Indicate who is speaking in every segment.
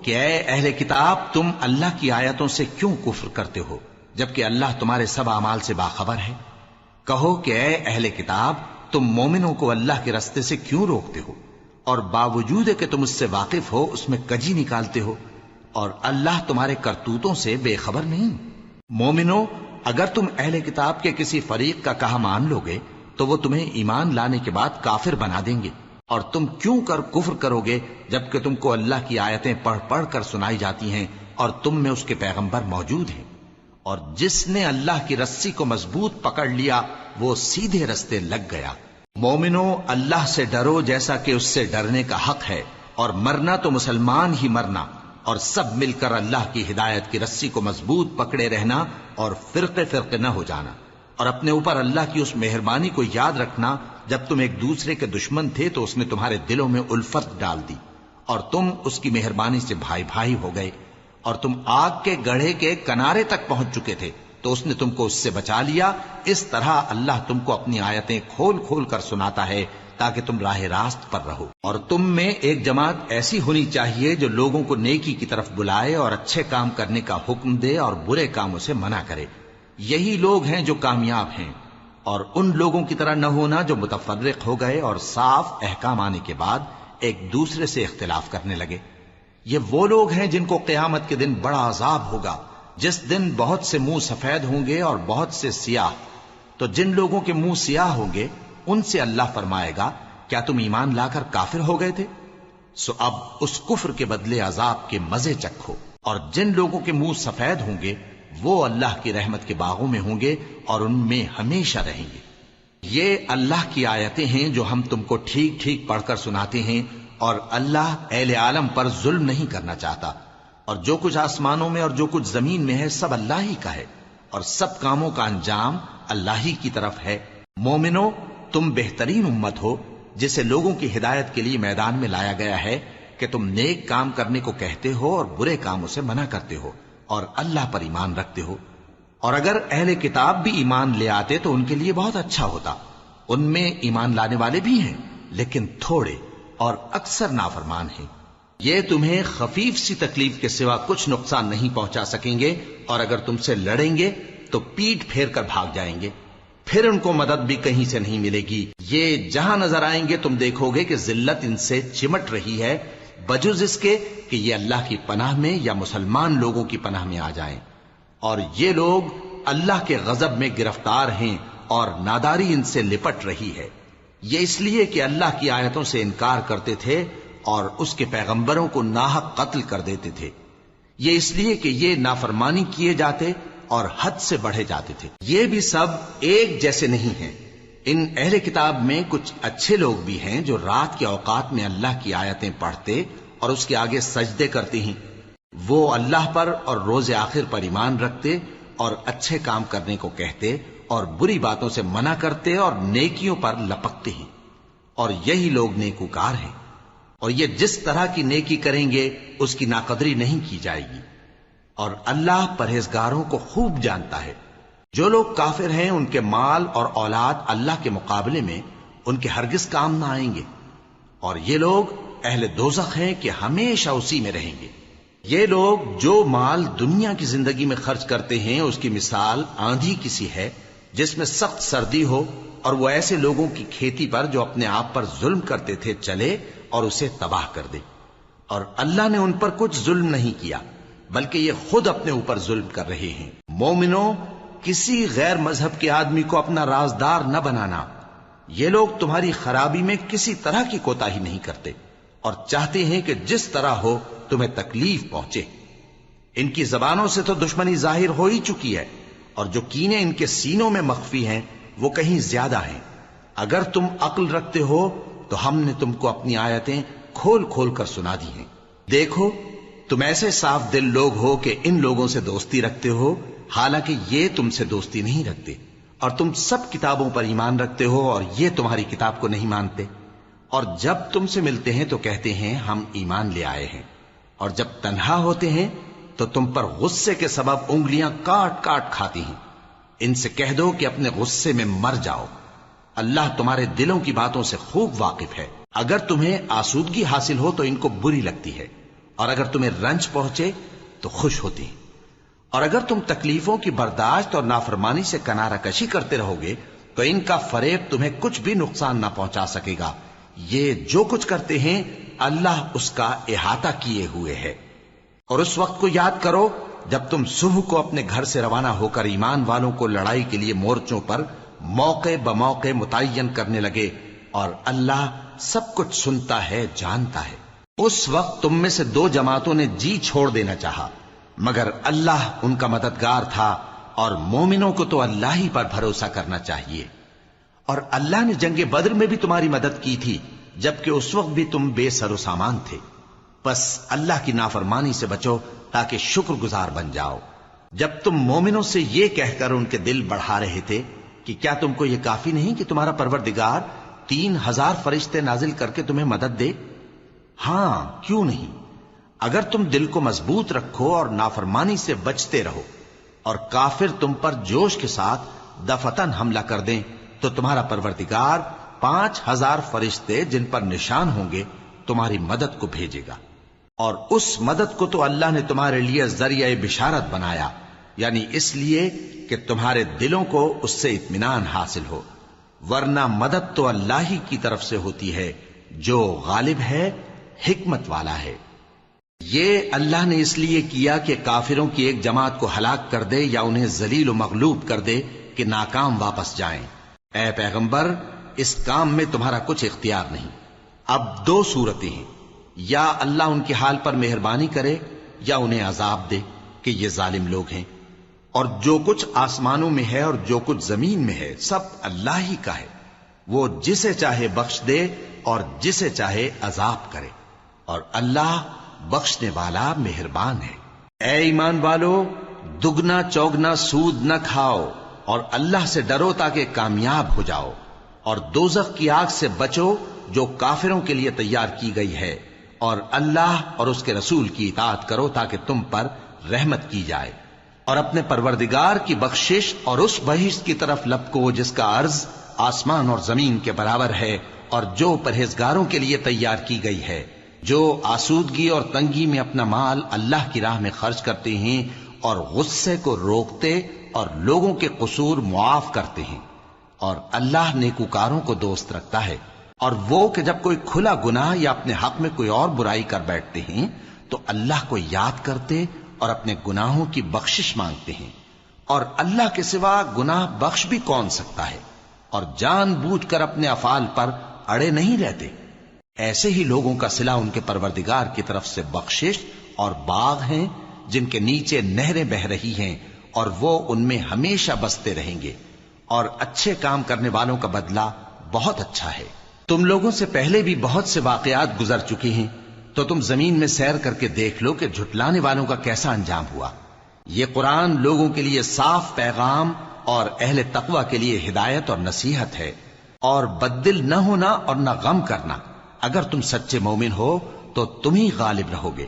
Speaker 1: کہ اے اہل کتاب تم اللہ کی آیتوں سے کیوں کفر کرتے ہو جبکہ اللہ تمہارے سب اعمال سے باخبر ہے؟ کہو کہ اے اہل کتاب تم مومنوں کو اللہ کے رستے سے کیوں روکتے ہو اور باوجود کہ تم اس سے واقف ہو اس میں کجی نکالتے ہو اور اللہ تمہارے کرتوتوں سے بے خبر نہیں؟ مومنو، اگر تم اہل کتاب کے کسی فریق کا کہا مان لو گے تو وہ تمہیں ایمان لانے کے بعد کافر بنا دیں گے، اور تم کیوں کر کفر کرو گے جبکہ تم کو اللہ کی آیتیں پڑھ پڑھ کر سنائی جاتی ہیں اور تم میں اس کے پیغمبر موجود ہیں؟ اور جس نے اللہ کی رسی کو مضبوط پکڑ لیا وہ سیدھے رستے لگ گیا۔ مومنو، اللہ سے ڈرو جیسا کہ اس سے ڈرنے کا حق ہے، اور مرنا تو مسلمان ہی مرنا، اور سب مل کر اللہ کی ہدایت کی رسی کو مضبوط پکڑے رہنا اور فرقے فرقے نہ ہو جانا، اور اپنے اوپر اللہ کی اس مہربانی کو یاد رکھنا جب تم ایک دوسرے کے دشمن تھے تو اس نے تمہارے دلوں میں الفت ڈال دی اور تم اس کی مہربانی سے بھائی بھائی ہو گئے، اور تم آگ کے گڑھے کے کنارے تک پہنچ چکے تھے تو اس نے تم کو اس سے بچا لیا۔ اس طرح اللہ تم کو اپنی آیتیں کھول کھول کر سناتا ہے تاکہ تم راہ راست پر رہو۔ اور تم میں ایک جماعت ایسی ہونی چاہیے جو لوگوں کو نیکی کی طرف بلائے اور اچھے کام کرنے کا حکم دے اور برے کاموں سے منع کرے، یہی لوگ ہیں جو کامیاب ہیں۔ اور ان لوگوں کی طرح نہ ہونا جو متفرق ہو گئے اور صاف احکام آنے کے بعد ایک دوسرے سے اختلاف کرنے لگے۔ یہ وہ لوگ ہیں جن کو قیامت کے دن بڑا عذاب ہوگا، جس دن بہت سے منہ سفید ہوں گے اور بہت سے سیاہ۔ تو جن لوگوں کے منہ سیاہ ہوں گے ان سے اللہ فرمائے گا کیا تم ایمان لا کر کافر ہو گئے تھے؟ سو اب اس کفر کے بدلے عذاب کے مزے چکھو۔ اور جن لوگوں کے منہ سفید ہوں گے وہ اللہ کی رحمت کے باغوں میں ہوں گے اور ان میں ہمیشہ رہیں گے۔ یہ اللہ کی آیتیں ہیں جو ہم تم کو ٹھیک ٹھیک پڑھ کر سناتے ہیں، اور اللہ اہل عالم پر ظلم نہیں کرنا چاہتا، اور جو کچھ آسمانوں میں اور جو کچھ زمین میں ہے سب اللہ ہی کا ہے، اور سب کاموں کا انجام اللہ ہی کی طرف ہے۔ مومنو، تم بہترین امت ہو جسے لوگوں کی ہدایت کے لیے میدان میں لایا گیا ہے کہ تم نیک کام کرنے کو کہتے ہو اور برے کاموں سے منع کرتے ہو اور اللہ پر ایمان رکھتے ہو۔ اور اگر اہل کتاب بھی ایمان لے آتے تو ان کے لیے بہت اچھا ہوتا، ان میں ایمان لانے والے بھی ہیں لیکن تھوڑے اور اکثر نافرمان ہیں۔ یہ تمہیں خفیف سی تکلیف کے سوا کچھ نقصان نہیں پہنچا سکیں گے، اور اگر تم سے لڑیں گے تو پیٹ پھیر کر بھاگ جائیں گے، پھر ان کو مدد بھی کہیں سے نہیں ملے گی۔ یہ جہاں نظر آئیں گے تم دیکھو گے کہ ذلت ان سے چمٹ رہی ہے، بجز اس کے کہ یہ اللہ کی پناہ میں یا مسلمان لوگوں کی پناہ میں آ جائیں۔ اور یہ لوگ اللہ کے غضب میں گرفتار ہیں اور ناداری ان سے لپٹ رہی ہے۔ یہ اس لیے کہ اللہ کی آیتوں سے انکار کرتے تھے اور اس کے پیغمبروں کو ناحق قتل کر دیتے تھے۔ یہ اس لیے کہ یہ نافرمانی کیے جاتے اور حد سے بڑھے جاتے تھے۔ یہ بھی سب ایک جیسے نہیں ہیں۔ ان اہل کتاب میں کچھ اچھے لوگ بھی ہیں جو رات کے اوقات میں اللہ کی آیتیں پڑھتے اور اس کے آگے سجدے کرتے ہیں۔ وہ اللہ پر اور روز آخر پر ایمان رکھتے اور اچھے کام کرنے کو کہتے اور بری باتوں سے منع کرتے اور نیکیوں پر لپکتے ہیں، اور یہی لوگ نیکوکار ہیں۔ اور یہ جس طرح کی نیکی کریں گے اس کی ناقدری نہیں کی جائے گی، اور اللہ پرہیزگاروں کو خوب جانتا ہے۔ جو لوگ کافر ہیں ان کے مال اور اولاد اللہ کے مقابلے میں ان کے ہرگز کام نہ آئیں گے، اور یہ لوگ اہل دوزخ ہیں کہ ہمیشہ اسی میں رہیں گے۔ یہ لوگ جو مال دنیا کی زندگی میں خرچ کرتے ہیں اس کی مثال آندھی کسی ہے جس میں سخت سردی ہو، اور وہ ایسے لوگوں کی کھیتی پر جو اپنے آپ پر ظلم کرتے تھے چلے اور اسے تباہ کر دے۔ اور اللہ نے ان پر کچھ ظلم نہیں کیا بلکہ یہ خود اپنے اوپر ظلم کر رہے ہیں۔ مومنو، کسی غیر مذہب کے آدمی کو اپنا رازدار نہ بنانا۔ یہ لوگ تمہاری خرابی میں کسی طرح کی کوتاہی نہیں کرتے اور چاہتے ہیں کہ جس طرح ہو تمہیں تکلیف پہنچے۔ ان کی زبانوں سے تو دشمنی ظاہر ہو ہی چکی ہے، اور جو کینے ان کے سینوں میں مخفی ہیں وہ کہیں زیادہ ہیں۔ اگر تم عقل رکھتے ہو تو ہم نے تم کو اپنی آیتیں کھول کھول کر سنا دی ہیں۔ دیکھو، تم ایسے صاف دل لوگ ہو کہ ان لوگوں سے دوستی رکھتے ہو حالانکہ یہ تم سے دوستی نہیں رکھتے، اور تم سب کتابوں پر ایمان رکھتے ہو اور یہ تمہاری کتاب کو نہیں مانتے، اور جب تم سے ملتے ہیں تو کہتے ہیں ہم ایمان لے آئے ہیں، اور جب تنہا ہوتے ہیں تو تم پر غصے کے سبب انگلیاں کاٹ کاٹ کھاتی ہیں۔ ان سے کہہ دو کہ اپنے غصے میں مر جاؤ، اللہ تمہارے دلوں کی باتوں سے خوب واقف ہے۔ اگر تمہیں آسودگی حاصل ہو تو ان کو بری لگتی ہے، اور اگر تمہیں رنج پہنچے تو خوش ہوتی ہیں، اور اگر تم تکلیفوں کی برداشت اور نافرمانی سے کنارہ کشی کرتے رہو گے تو ان کا فریب تمہیں کچھ بھی نقصان نہ پہنچا سکے گا۔ یہ جو کچھ کرتے ہیں اللہ اس کا احاطہ کیے ہوئے ہے۔ اور اس وقت کو یاد کرو جب تم صبح کو اپنے گھر سے روانہ ہو کر ایمان والوں کو لڑائی کے لیے مورچوں پر موقع بموقع متعین کرنے لگے، اور اللہ سب کچھ سنتا ہے، جانتا ہے۔ اس وقت تم میں سے دو جماعتوں نے جی چھوڑ دینا چاہا، مگر اللہ ان کا مددگار تھا، اور مومنوں کو تو اللہ ہی پر بھروسہ کرنا چاہیے۔ اور اللہ نے جنگ بدر میں بھی تمہاری مدد کی تھی، جبکہ اس وقت بھی تم بے سر و سامان تھے۔ بس اللہ کی نافرمانی سے بچو تاکہ شکر گزار بن جاؤ۔ جب تم مومنوں سے یہ کہہ کر ان کے دل بڑھا رہے تھے کہ کیا تم کو یہ کافی نہیں کہ تمہارا پروردگار 3000 فرشتے نازل کر کے تمہیں مدد دے؟ ہاں، کیوں نہیں؟ اگر تم دل کو مضبوط رکھو اور نافرمانی سے بچتے رہو، اور کافر تم پر جوش کے ساتھ دفتن حملہ کر دیں، تو تمہارا پروردگار 5000 فرشتے جن پر نشان ہوں گے تمہاری مدد کو بھیجے گا۔ اور اس مدد کو تو اللہ نے تمہارے لیے ذریعہ بشارت بنایا، یعنی اس لیے کہ تمہارے دلوں کو اس سے اطمینان حاصل ہو، ورنہ مدد تو اللہ ہی کی طرف سے ہوتی ہے جو غالب ہے، حکمت والا ہے۔ یہ اللہ نے اس لیے کیا کہ کافروں کی ایک جماعت کو ہلاک کر دے یا انہیں ذلیل و مغلوب کر دے کہ ناکام واپس جائیں۔ اے پیغمبر، اس کام میں تمہارا کچھ اختیار نہیں۔ اب دو صورتیں ہیں، یا اللہ ان کے حال پر مہربانی کرے یا انہیں عذاب دے کہ یہ ظالم لوگ ہیں۔ اور جو کچھ آسمانوں میں ہے اور جو کچھ زمین میں ہے سب اللہ ہی کا ہے، وہ جسے چاہے بخش دے اور جسے چاہے عذاب کرے، اور اللہ بخشنے والا مہربان ہے۔ اے ایمان والو، دگنا چوگنا سود نہ کھاؤ، اور اللہ سے ڈرو تاکہ کامیاب ہو جاؤ، اور دوزخ کی آگ سے بچو جو کافروں کے لیے تیار کی گئی ہے، اور اللہ اور اس کے رسول کی اطاعت کرو تاکہ تم پر رحمت کی جائے، اور اپنے پروردگار کی بخشش اور اس بہشت کی طرف لپکو جس کا عرض آسمان اور زمین کے برابر ہے، اور جو پرہیزگاروں کے لیے تیار کی گئی ہے، جو آسودگی اور تنگی میں اپنا مال اللہ کی راہ میں خرچ کرتے ہیں اور غصے کو روکتے اور لوگوں کے قصور معاف کرتے ہیں، اور اللہ نیکوکاروں کو دوست رکھتا ہے۔ اور وہ کہ جب کوئی کھلا گناہ یا اپنے حق میں کوئی اور برائی کر بیٹھتے ہیں تو اللہ کو یاد کرتے اور اپنے گناہوں کی بخشش مانگتے ہیں، اور اللہ کے سوا گناہ بخش بھی کون سکتا ہے، اور جان بوجھ کر اپنے افعال پر اڑے نہیں رہتے۔ ایسے ہی لوگوں کا صلہ ان کے پروردگار کی طرف سے بخشش اور باغ ہیں جن کے نیچے نہریں بہ رہی ہیں، اور وہ ان میں ہمیشہ بستے رہیں گے، اور اچھے کام کرنے والوں کا بدلہ بہت اچھا ہے۔ تم لوگوں سے پہلے بھی بہت سے واقعات گزر چکے ہیں، تو تم زمین میں سیر کر کے دیکھ لو کہ جھٹلانے والوں کا کیسا انجام ہوا۔ یہ قرآن لوگوں کے لیے صاف پیغام اور اہل تقوی کے لیے ہدایت اور نصیحت ہے۔ اور بددل نہ ہونا اور نہ غم کرنا، اگر تم سچے مومن ہو تو تم ہی غالب رہو گے۔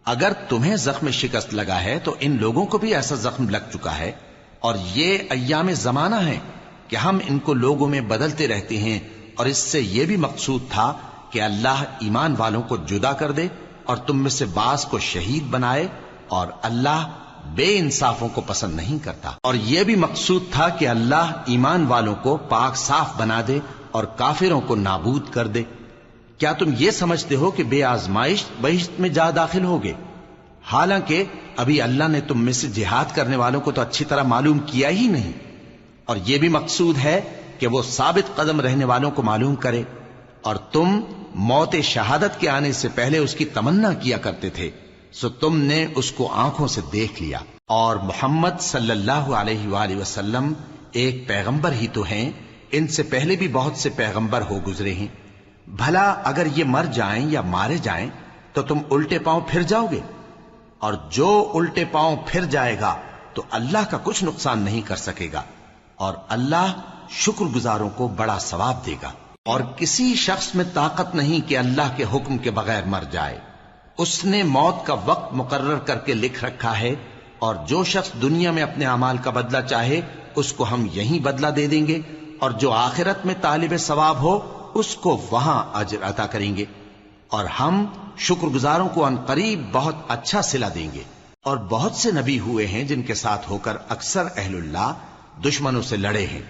Speaker 1: اگر تمہیں زخم شکست لگا ہے تو ان لوگوں کو بھی ایسا زخم لگ چکا ہے، اور یہ ایام زمانہ ہے کہ ہم ان کو لوگوں میں بدلتے رہتے ہیں، اور اس سے یہ بھی مقصود تھا کہ اللہ ایمان والوں کو جدا کر دے اور تم میں سے بعض کو شہید بنائے، اور اللہ بے انصافوں کو پسند نہیں کرتا۔ اور یہ بھی مقصود تھا کہ اللہ ایمان والوں کو پاک صاف بنا دے اور کافروں کو نابود کر دے۔ کیا تم یہ سمجھتے ہو کہ بے آزمائش بہشت میں جا داخل ہوگے؟ حالانکہ ابھی اللہ نے تم میں سے جہاد کرنے والوں کو تو اچھی طرح معلوم کیا ہی نہیں، اور یہ بھی مقصود ہے کہ وہ ثابت قدم رہنے والوں کو معلوم کرے، اور تم موت شہادت کے آنے سے پہلے اس کی تمنا کیا کرتے تھے، سو تم نے اس کو آنکھوں سے دیکھ لیا۔ اور محمد صلی اللہ علیہ وآلہ وسلم ایک پیغمبر ہی تو ہیں، ان سے پہلے بھی بہت سے پیغمبر ہو گزرے ہیں۔ بھلا اگر یہ مر جائیں یا مارے جائیں تو تم الٹے پاؤں پھر جاؤ گے؟ اور جو الٹے پاؤں پھر جائے گا تو اللہ کا کچھ نقصان نہیں کر سکے گا، اور اللہ شکر گزاروں کو بڑا ثواب دے گا۔ اور کسی شخص میں طاقت نہیں کہ اللہ کے حکم کے بغیر مر جائے، اس نے موت کا وقت مقرر کر کے لکھ رکھا ہے، اور جو شخص دنیا میں اپنے اعمال کا بدلہ چاہے اس کو ہم یہیں بدلہ دے دیں گے، اور جو آخرت میں طالب ثواب ہو اس کو وہاں اجر عطا کریں گے۔ اور ہم شکر گزاروں کو ان قریب بہت اچھا صلہ دیں گے۔ اور بہت سے نبی ہوئے ہیں جن کے ساتھ ہو کر اکثر اہل اللہ دشمنوں سے لڑے ہیں،